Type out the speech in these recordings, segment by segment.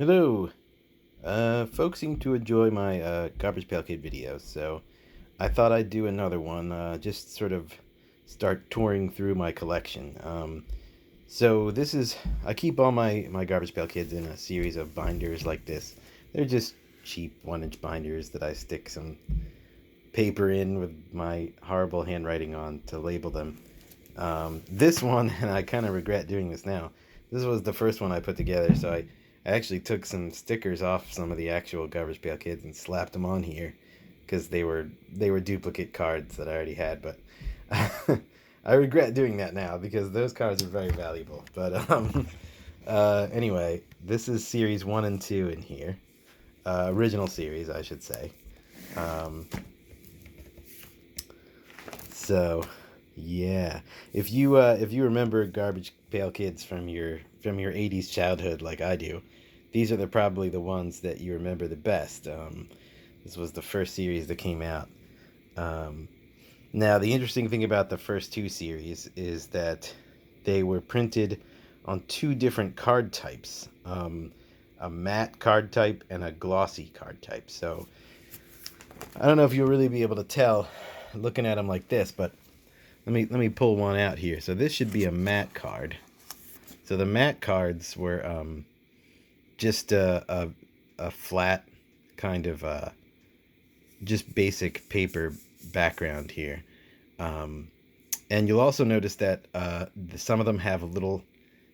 Hello! Folks seem to enjoy my Garbage Pail Kid videos, so I thought I'd do another one, just sort of start touring through my collection. So this is, I keep all my Garbage Pail Kids in a series of binders like this. They're just cheap 1-inch binders that I stick some paper in with my horrible handwriting on to label them. This one, and I kind of regret doing this now, this was the first one I put together, so I actually took some stickers off some of the actual Garbage Pail Kids and slapped them on here because they were duplicate cards that I already had, but I regret doing that now because those cards are very valuable. But anyway, this is series 1 and 2 in here. Original series, I should say. Um, so yeah, if you remember Garbage Pail Kids from your '80s childhood like I do, these are probably the ones that you remember the best. This was the first series that came out. Um, Now, the interesting thing about the first two series is that they were printed on two different card types, a matte card type and a glossy card type. So I don't know if you'll really be able to tell looking at them like this, but let me pull one out here. So this should be a matte card. So the matte cards were just a flat kind of just basic paper background here. And you'll also notice that some of them have a little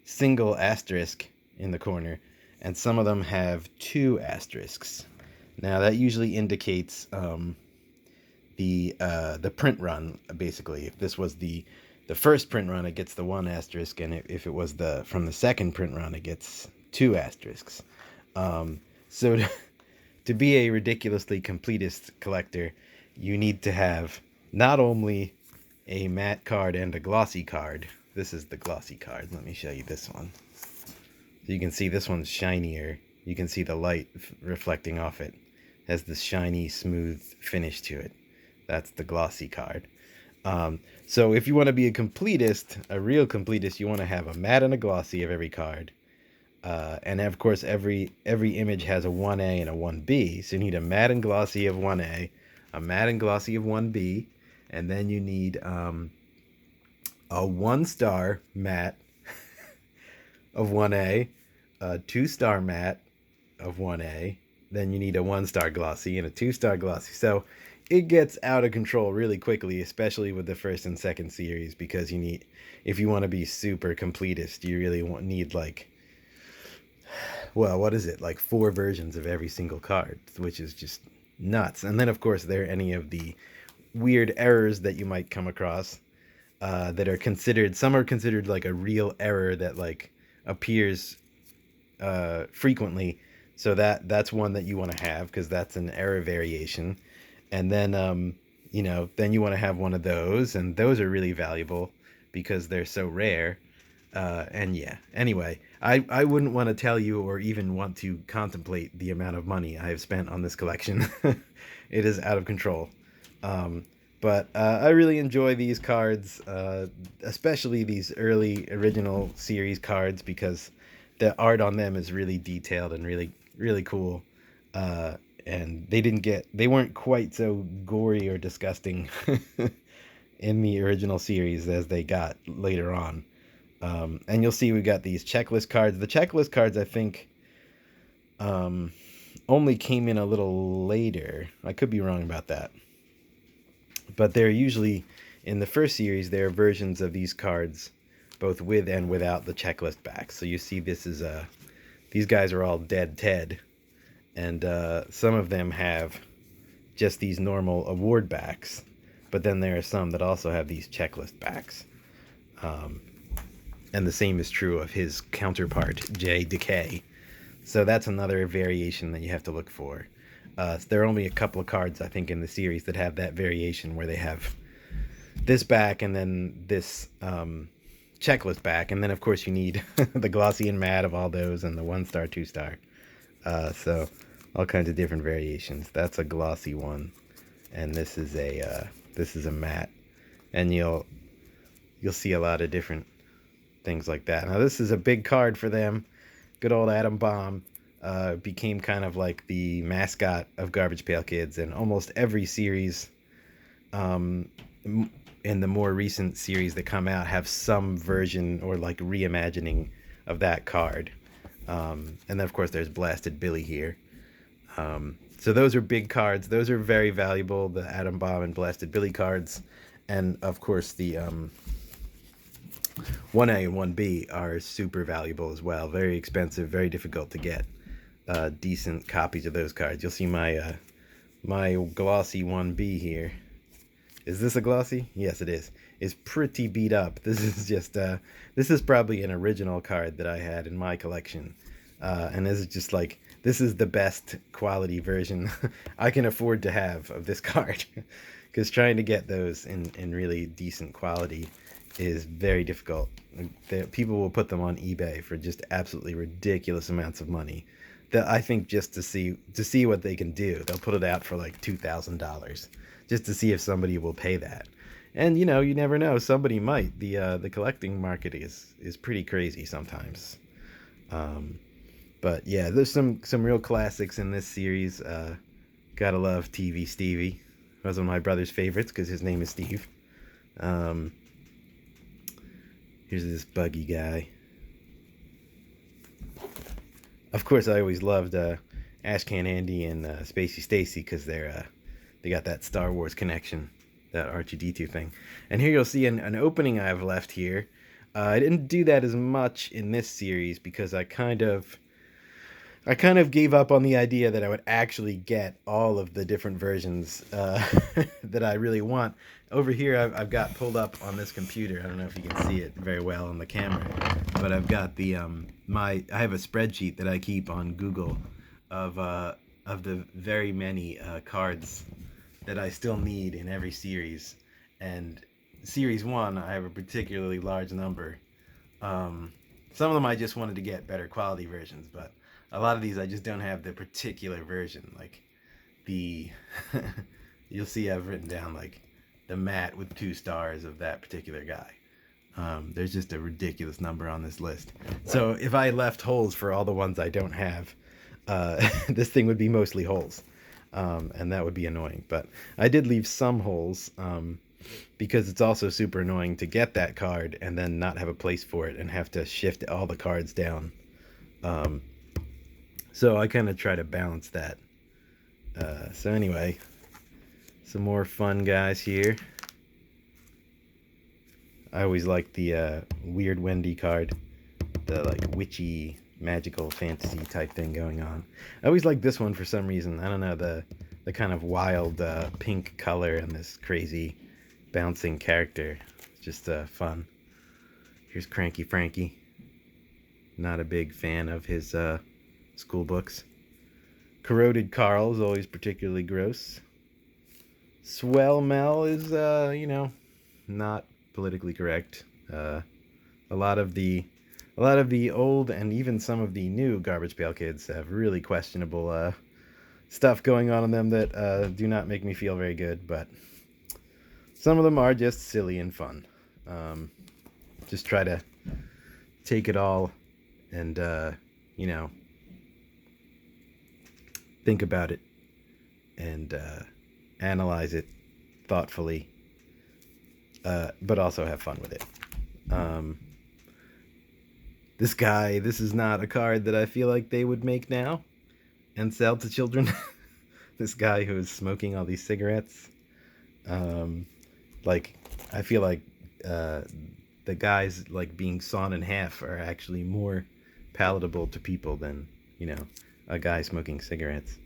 single asterisk in the corner, and some of them have two asterisks. Now that usually indicates the print run. Basically, if this was the first print run, it gets the one asterisk, and if it was from the second print run, it gets two asterisks. So to be a ridiculously completist collector, you need to have not only a matte card and a glossy card. This is the glossy card. Let me show you this one. So you can see this one's shinier. You can see the light reflecting off it. It has this shiny, smooth finish to it. That's the glossy card. So if you want to be a completist, a real completist, you want to have a matte and a glossy of every card. And of course, every image has a 1A and a 1B. So you need a matte and glossy of 1A, a matte and glossy of 1B, and then you need a 1-star matte of 1A, a 2-star matte of 1A, then you need a 1-star glossy and a 2-star glossy. So it gets out of control really quickly, especially with the first and second series, because you need, if you want to be super completist, you really need like, well, what is it, like 4 versions of every single card, which is just nuts. And then of course there are any of the weird errors that you might come across that are considered, some are considered like a real error that like appears frequently. So that's one that you want to have, because that's an error variation. And then then you want to have one of those, and those are really valuable because they're so rare. And yeah, anyway, I wouldn't want to tell you or even want to contemplate the amount of money I have spent on this collection. It is out of control. But I really enjoy these cards, especially these early original series cards, because the art on them is really detailed and really, really cool. And they weren't quite so gory or disgusting in the original series as they got later on. And you'll see we got these checklist cards. The checklist cards, I think, only came in a little later. I could be wrong about that. But they're usually, in the first series, there are versions of these cards, both with and without the checklist back. So you see this is these guys are all Dead Ted. And some of them have just these normal award backs. But then there are some that also have these checklist backs. And the same is true of his counterpart, J. Decay. So that's another variation that you have to look for. There are only a couple of cards, I think, in the series that have that variation where they have this back and then this checklist back. And then, of course, you need the glossy and matte of all those and the 1-star, 2-star. So all kinds of different variations. That's a glossy one. And this is a matte. And you'll see a lot of different things like that. Now, this is a big card for them. Good old Atom Bomb. became kind of like the mascot of Garbage Pail Kids, and almost every series, um, in the more recent series that come out, have some version or like reimagining of that card. And then of course there's Blasted Billy here. So those are big cards. Those are very valuable. The Atom Bomb and Blasted Billy cards, and of course the 1A and 1B are super valuable as well. Very expensive, very difficult to get decent copies of those cards. You'll see my glossy 1B here. Is this a glossy? Yes, it is. Is pretty beat up. This is just this is probably an original card that I had in my collection, and this is just like, this is the best quality version I can afford to have of this card, because trying to get those in really decent quality is very difficult. People will put them on eBay for just absolutely ridiculous amounts of money. That I think just to see what they can do, they'll put it out for like $2,000 just to see if somebody will pay that. And you know, you never know, somebody might. The collecting market is pretty crazy sometimes. But yeah, there's some real classics in this series. Gotta love TV Stevie. He was one of my brother's favorites because his name is Steve. Um, Here's this buggy guy. Of course, I always loved Ashcan Andy and Spacey Stacy, because they got that Star Wars connection, that R2D2 thing. And here you'll see an opening I've left here. I didn't do that as much in this series because I kind of gave up on the idea that I would actually get all of the different versions that I really want. Over here, I've got pulled up on this computer. I don't know if you can see it very well on the camera, but I've got the I have a spreadsheet that I keep on Google of the very many cards that I still need in every series. And series 1, I have a particularly large number. Some of them I just wanted to get better quality versions, but a lot of these I just don't have the particular version. Like the you'll see I've written down like the matte with 2 stars of that particular guy. There's just a ridiculous number on this list. So if I left holes for all the ones I don't have, this thing would be mostly holes. And that would be annoying. But I did leave some holes, because it's also super annoying to get that card and then not have a place for it and have to shift all the cards down. So I kind of try to balance that. So anyway, some more fun guys here. I always like the Weird Wendy card, the like witchy magical fantasy type thing going on. I always like this one for some reason. I don't know, the kind of wild pink color and this crazy bouncing character. It's just fun. Here's Cranky Frankie. Not a big fan of his school books. Corroded Carl is always particularly gross. Swell Mel is, not politically correct. A lot of the old and even some of the new Garbage Pail Kids have really questionable stuff going on in them that do not make me feel very good, but some of them are just silly and fun. Just try to take it all and, think about it and analyze it thoughtfully, but also have fun with it. This is not a card that I feel like they would make now and sell to children. This guy who is smoking all these cigarettes. I feel like the guys like being sawn in half are actually more palatable to people than, a guy smoking cigarettes.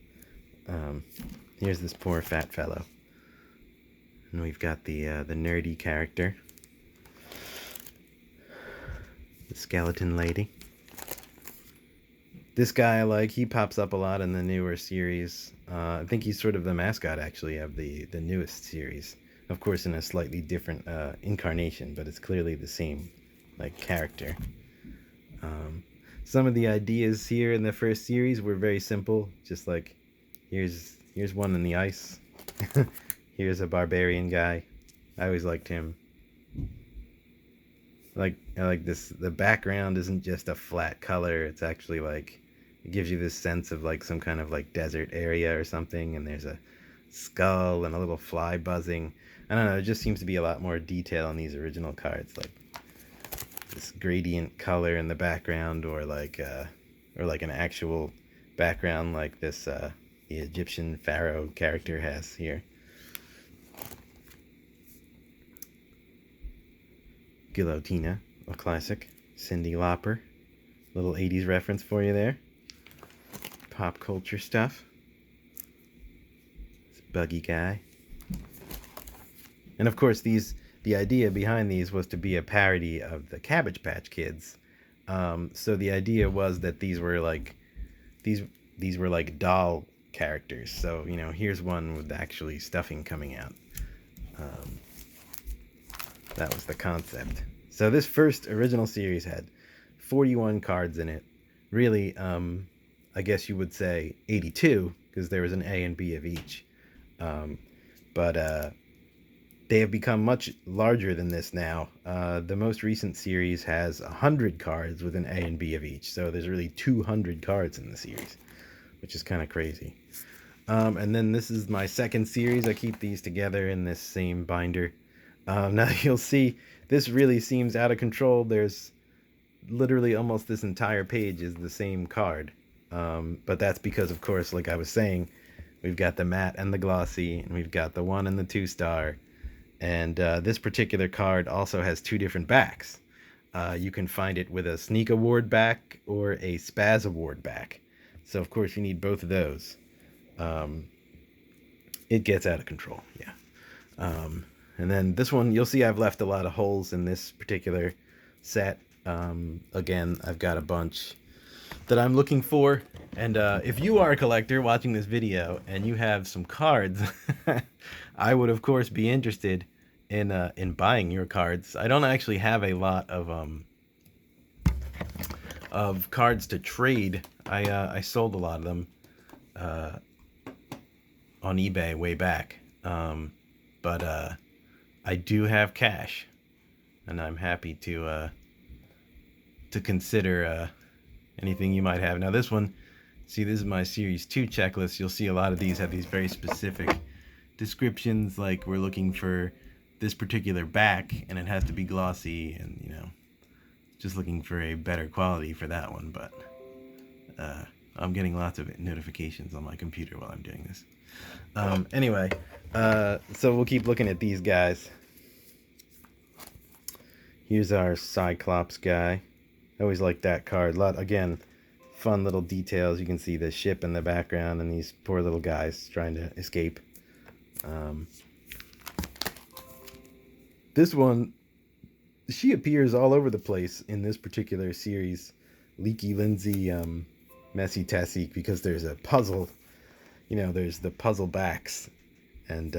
Here's this poor fat fellow. And we've got the nerdy character. The skeleton lady. This guy I like. He pops up a lot in the newer series. I think he's sort of the mascot, actually, of the newest series. Of course, in a slightly different incarnation, but it's clearly the same, character. Some of the ideas here in the first series were very simple. Just like, here's one in the ice. Here's a barbarian guy. I always liked him. I like this. The background isn't just a flat color. It's actually like It gives you this sense of like some kind of like desert area or something, and there's a skull and a little fly buzzing. I don't know, it just seems to be a lot more detail on these original cards, like this gradient color in the background, or like an actual background like this the Egyptian pharaoh character has here. Guillotina, a classic. Cyndi Lauper, little 80s reference for you there. Pop culture stuff. This buggy guy. And of course, the idea behind these was to be a parody of the Cabbage Patch Kids. So the idea was that these were like doll characters. So, you know, here's one with actually stuffing coming out. That was the concept. So this first original series had 41 cards in it. Really, I guess you would say 82, because there was an A and B of each. But they have become much larger than this now. The most recent series has 100 cards with an A and B of each. So there's really 200 cards in the series, which is kind of crazy. And then this is my second series. I keep these together in this same binder. Now you'll see this really seems out of control. There's literally almost this entire page is the same card. But that's because, of course, like I was saying, we've got the matte and the glossy, and we've got the 1 and the 2 star. And this particular card also has 2 different backs. You can find it with a Sneak Award back or a Spaz Award back. So, of course, you need both of those. It gets out of control, yeah. And then this one, you'll see I've left a lot of holes in this particular set. Again, I've got a bunch that I'm looking for. And if you are a collector watching this video and you have some cards, I would, of course, be interested in buying your cards. I don't actually have a lot of cards to trade. I sold a lot of them on eBay way back. But I do have cash, and I'm happy to consider anything you might have. Now this one, see, this is my Series 2 checklist. You'll see a lot of these have these very specific descriptions, like we're looking for this particular back, and it has to be glossy, and, you know, just looking for a better quality for that one. But I'm getting lots of notifications on my computer while I'm doing this. Anyway, so we'll keep looking at these guys. Here's our Cyclops guy. I always like that card. Again, fun little details. You can see the ship in the background and these poor little guys trying to escape. This one, she appears all over the place in this particular series. Leaky Lindsay, Messy Tessie, because there's a puzzle. You know, there's the puzzle backs, and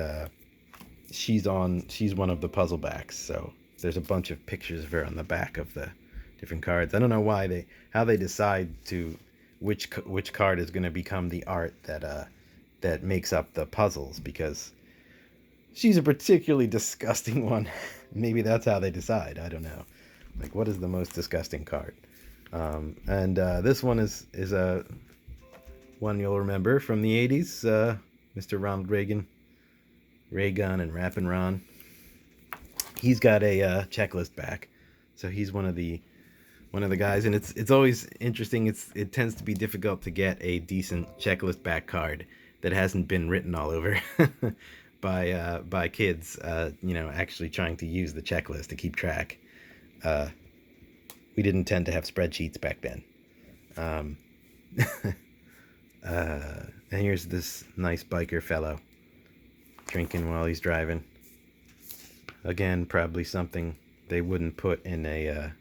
she's one of the puzzle backs. So there's a bunch of pictures of her on the back of the different cards. I don't know how they decide to which card is going to become the art that makes up the puzzles, because she's a particularly disgusting one. Maybe that's how they decide. I don't know. Like, what is the most disgusting card? And this one is a one you'll remember from the 80s. Mr. Ronald Reagan, Ray-Gun and Rappin' Ron. He's got a checklist back, so he's one of the guys, and it's always interesting. It tends to be difficult to get a decent checklist back card that hasn't been written all over by kids, you know, actually trying to use the checklist to keep track. We didn't tend to have spreadsheets back then. And here's this nice biker fellow drinking while he's driving. Again, probably something they wouldn't put in a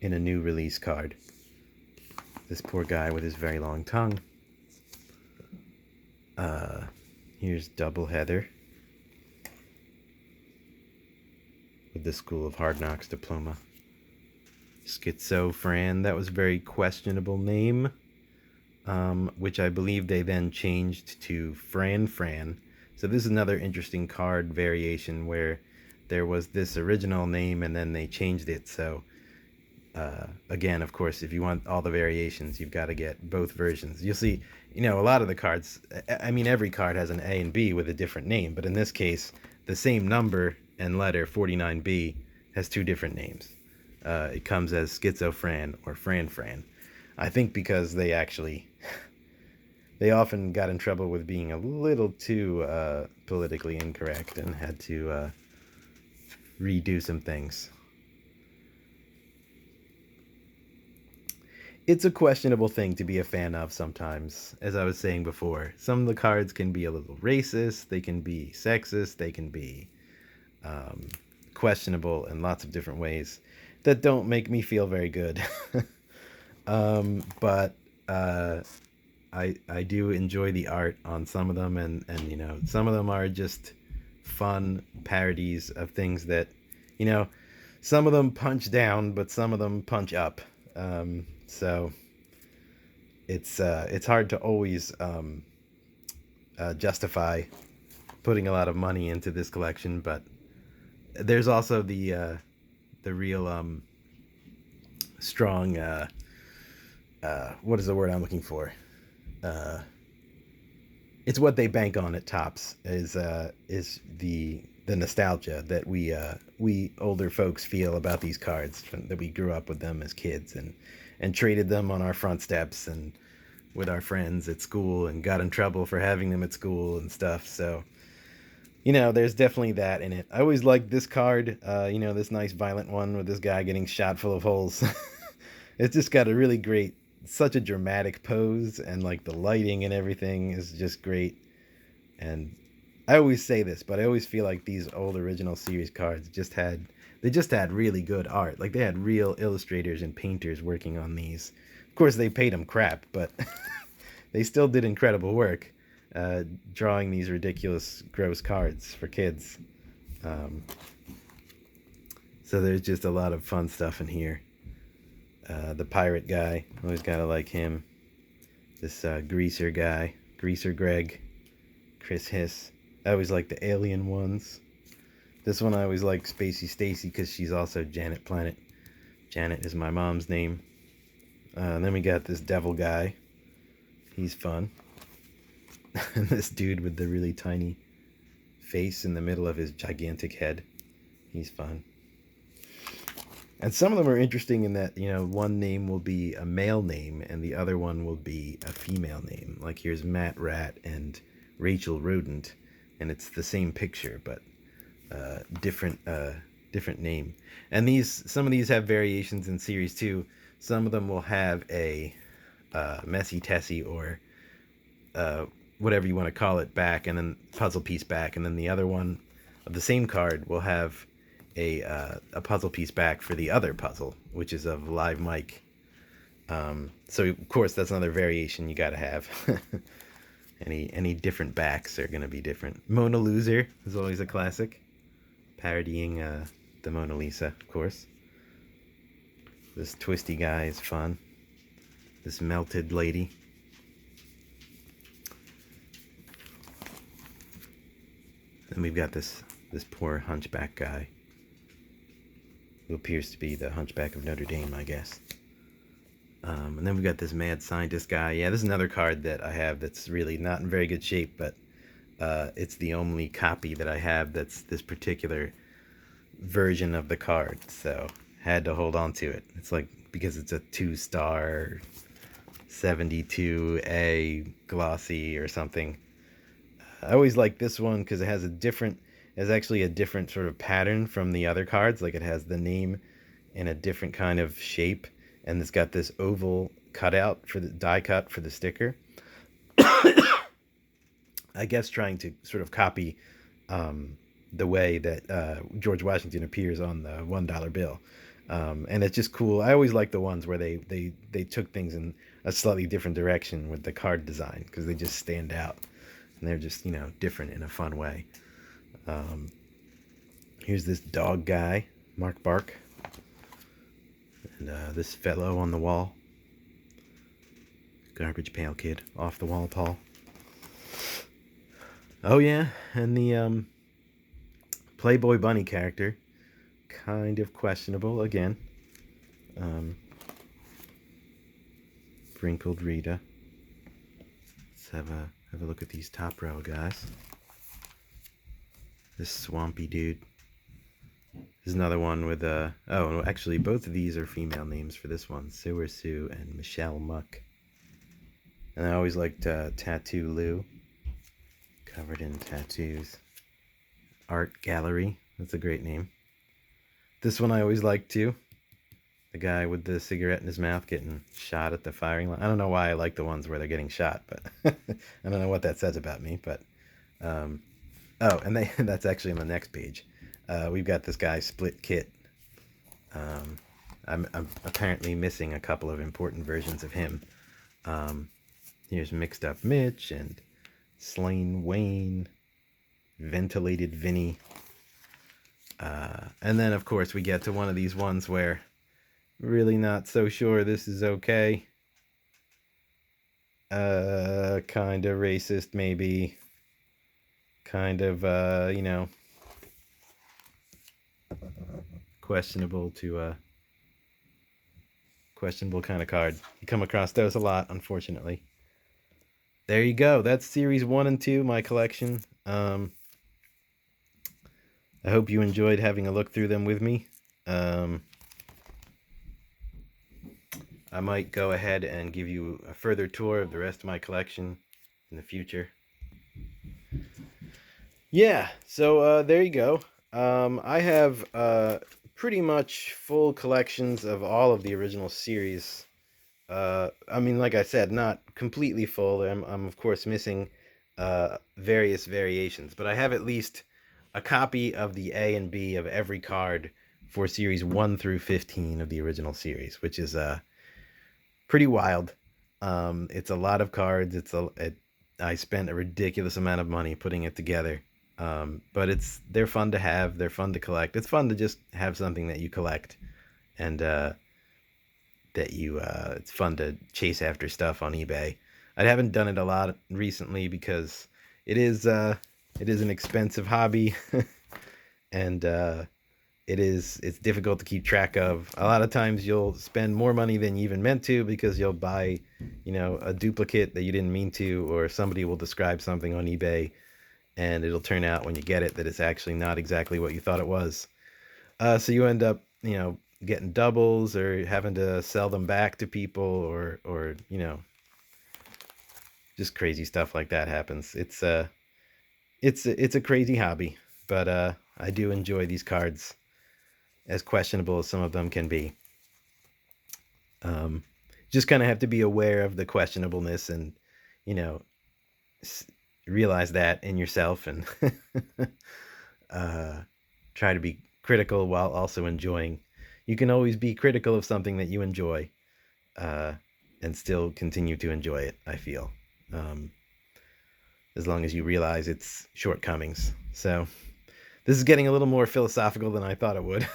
new release card. This poor guy with his very long tongue. Here's Double Heather with the School of Hard Knocks diploma. Schizo Fran, that was a very questionable name, which I believe they then changed to Fran. So this is another interesting card variation where there was this original name and then they changed it. So Again, of course, if you want all the variations, you've got to get both versions. You'll see, a lot of the cards, I mean, every card has an A and B with a different name, but in this case, the same number and letter, 49B, has two different names. It comes as Schizofran or Fran. I think because they often got in trouble with being a little too politically incorrect and had to redo some things. It's a questionable thing to be a fan of sometimes, as I was saying before. Some of the cards can be a little racist, they can be sexist, they can be questionable in lots of different ways that don't make me feel very good. But I do enjoy the art on some of them, and some of them are just fun parodies of things that, some of them punch down, but some of them punch up. So it's hard to always justify putting a lot of money into this collection, but there's also the real strong what is the word I'm looking for? It's what they bank on at Topps is the nostalgia that we older folks feel about these cards that we grew up with them as kids and traded them on our front steps and with our friends at school and got in trouble for having them at school and stuff. So there's definitely that in it. I always liked this card, this nice violent one with this guy getting shot full of holes. It's just got a really great, such a dramatic pose, and like the lighting and everything is just great. And I always say this, but I always feel like these old original series cards just had really good art. Like they had real illustrators and painters working on these. Of course, they paid them crap, but they still did incredible work drawing these ridiculous, gross cards for kids. So there's just a lot of fun stuff in here. The pirate guy, always gotta like him. This greaser guy, Greaser Greg, Chris Hiss. I always like the alien ones. This one I always like Spacey Stacy because she's also Janet Planet. Janet is my mom's name. And then we got this devil guy. He's fun. And this dude with the really tiny face in the middle of his gigantic head. He's fun. And some of them are interesting in that, one name will be a male name and the other one will be a female name. Like here's Matt Rat and Rachel Rodent, and it's the same picture, but different name. And some of these have variations in series 2. Some of them will have a messy Tessie or whatever you want to call it back, and then puzzle piece back, and then the other one of the same card will have a puzzle piece back for the other puzzle, which is of Live Mike. So of course that's another variation you got to have. Any different backs are going to be different. Mona Loser is always a classic, parodying the Mona Lisa, of course. This twisty guy is fun. This melted lady. Then we've got this poor hunchback guy, who appears to be the Hunchback of Notre Dame, I guess. And then we've got this mad scientist guy. Yeah, this is another card that I have that's really not in very good shape, but it's the only copy that I have that's this particular version of the card, so had to hold on to it. It's like, because it's a 2-star 72A glossy or something. I always like this one because it has actually a different sort of pattern from the other cards. Like it has the name in a different kind of shape, and it's got this oval cutout for the die cut for the sticker. I guess trying to sort of copy the way that George Washington appears on the $1 bill. And it's just cool. I always like the ones where they took things in a slightly different direction with the card design, because they just stand out and they're just, different in a fun way. Here's this dog guy, Mark Bark, and this fellow on the wall, Garbage Pail Kid, off the wall Paul. Oh yeah, and the Playboy Bunny character, kind of questionable again. Wrinkled Rita. Let's have a look at these top row guys. This swampy dude. There's another one with oh, actually both of these are female names for this one. Sewer Sue and Michelle Muck. And I always liked Tattoo Lou. Covered in tattoos. Art Gallery. That's a great name. This one I always liked too. The guy with the cigarette in his mouth getting shot at the firing line. I don't know why I like the ones where they're getting shot, but I don't know what that says about me. But oh, and that's actually on the next page. We've got this guy Split Kit. I'm apparently missing a couple of important versions of him. Here's Mixed Up Mitch and Slain Wayne, Ventilated Vinny. And then, of course, we get to one of these ones where really not so sure this is okay. Kind of racist, maybe. Kind of, you know, questionable kind of card. You come across those a lot, unfortunately. There you go. That's series 1 and 2, my collection. I hope you enjoyed having a look through them with me. I might go ahead and give you a further tour of the rest of my collection in the future. Yeah, so there you go. I have pretty much full collections of all of the original series. I mean, like I said, not completely full. I'm of course missing various variations, but I have at least a copy of the A and B of every card for series 1 through 15 of the original series, which is pretty wild. It's a lot of cards. I spent a ridiculous amount of money putting it together. But they're fun to have. They're fun to collect. It's fun to just have something that you collect, and it's fun to chase after stuff on eBay. I haven't done it a lot recently because it is an expensive hobby, and it's difficult to keep track of. A lot of times you'll spend more money than you even meant to because you'll buy, you know, a duplicate that you didn't mean to, or somebody will describe something on eBay and it'll turn out when you get it that it's actually not exactly what you thought it was. So you end up, you know, getting doubles or having to sell them back to people, or you know, just crazy stuff like that happens. It's a crazy hobby, but I do enjoy these cards, as questionable as some of them can be. Just kind of have to be aware of the questionableness and, you know, realize that in yourself and try to be critical while also enjoying. You can always be critical of something that you enjoy and still continue to enjoy it, I feel, as long as you realize its shortcomings. So this is getting a little more philosophical than I thought it would.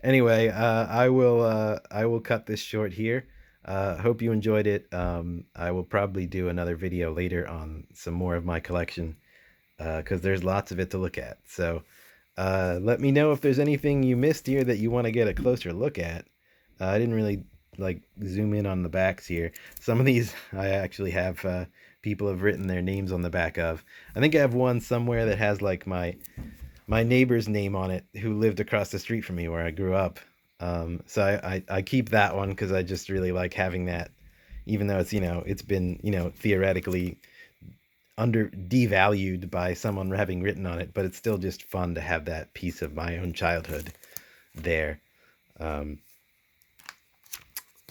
Anyway, I will cut this short here. Hope you enjoyed it. I will probably do another video later on some more of my collection because there's lots of it to look at. So let me know if there's anything you missed here that you want to get a closer look at. I didn't really like zoom in on the backs here. Some of these I actually have people have written their names on the back of. I think I have one somewhere that has like my neighbor's name on it who lived across the street from me where I grew up. So I keep that one because I just really like having that, even though it's, you know, it's been, you know, theoretically devalued by someone having written on it, but it's still just fun to have that piece of my own childhood there.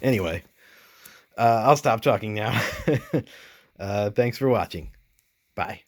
Anyway, I'll stop talking now. Thanks for watching. Bye.